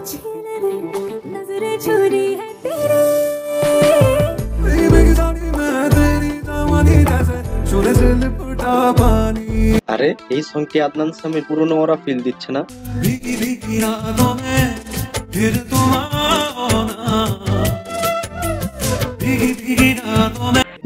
छीन ले नजरें छुरी है तेरी আরে এই সংটি আদনান সামির পুরনো ওরা ফিল দিচ্ছে না?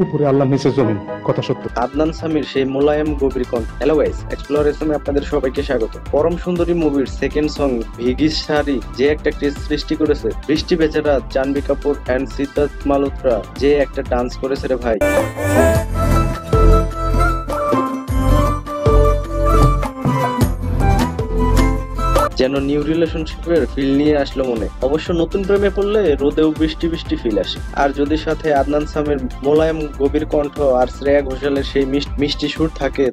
উপরে আল্লাহ নিচে জমিন, কথা সত্য। আদনান সামির সেই মোলায়েম গভীর কণ্ঠ। হ্যালো গাইস, এক্সপ্লোরেশনে আপনাদের সবাইকে স্বাগত। পরম সুন্দরী মুভির সেকেন্ড সং ভিগিস শাড়ি যে একটা ক্রেজ সৃষ্টি করেছে, বৃষ্টি বেচারা, জাহ্নবী কাপুর এন্ড সিদ্ধার্থ মালহোত্রা যে একটা ডান্স করেছে রে ভাই। যেন নিউ রিলেশনশিপের ফিল নিয়ে আসলো মনে। অবশ্য নতুন প্রেমে পড়লে রোদেও বৃষ্টি বৃষ্টি ফিল আসে। আর যদি সাথে আদনান সামির মোলায়েম গভীর কণ্ঠ আর শ্রেয়া ঘোষালের সেই মিষ্টি সুর থাকে,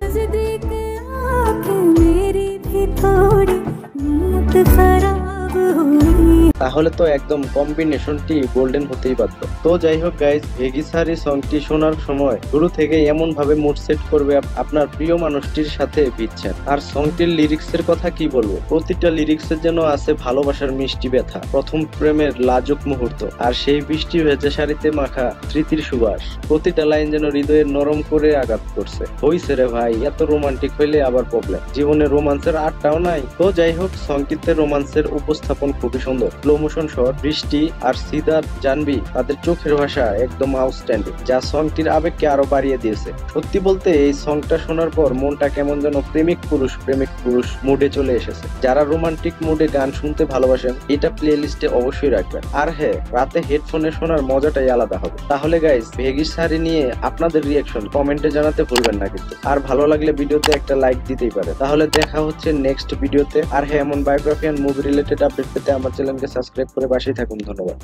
তাহলে তো একদম কম্বিনেশনটি গোল্ডেন হতেই পারত। তো যাই হোক গাইজ, ভেগিস হারি সংটি শোনার সময় শুরু থেকে এমন ভাবে মুড সেট করবে আপনার প্রিয় মানুষটির সাথে ভিজছেন। আর সংটির লিরিক্স এর কথা কি বলবো, প্রতিটা লিরিক্সের যেন আছে ভালোবাসার মিষ্টি ব্যথা, প্রথম প্রেমের লাজুক মুহূর্ত, আর সেই বৃষ্টি ভেজা শাড়িতে মাখা স্মৃতির সুবাস। প্রতিটা লাইন যেন হৃদয়ের নরম করে আঘাত করছে। হইছে রে ভাই, এত রোমান্টিক হইলে আবার প্রবলেম, জীবনে রোমান্সের আটটাও নাই। তো যাই হোক, সংগীতে রোমান্সের উপস্থাপন খুবই সুন্দর। স্লো মোশন শট, বৃষ্টি আর সিদ্ধার্থ জাহ্নবী তাদের চোখের ভাষা একদম আউটস্ট্যান্ডিং, যা সংটির আবেগকে আরো বাড়িয়ে দিয়েছে। সত্যি বলতে এই সংটা শোনার পর মনটা কেমন যেন প্রেমিক পুরুষ মুডে চলে এসেছে। যারা রোমান্টিক মুডে গান শুনতে ভালোবাসেন, এটা প্লে লিস্টে অবশ্যই রাখবেন। আর হ্যাঁ, রাতে হেডফোনে শোনার মজাটাই আলাদা হবে। তাহলে গাইস, ভেগিস হারি নিয়ে আপনাদের রিয়াকশন কমেন্টে জানাতে ভুলবেন না কিন্তু। আর ভালো লাগলে ভিডিওতে একটা লাইক দিতেই পারে। তাহলে দেখা হচ্ছে নেক্সট ভিডিওতে। আর হ্যাঁ, এমন biography and movie related update পেতে আমার চ্যানেলকে সাবস্ক্রাইব করে পাশেই থাকুন। ধন্যবাদ।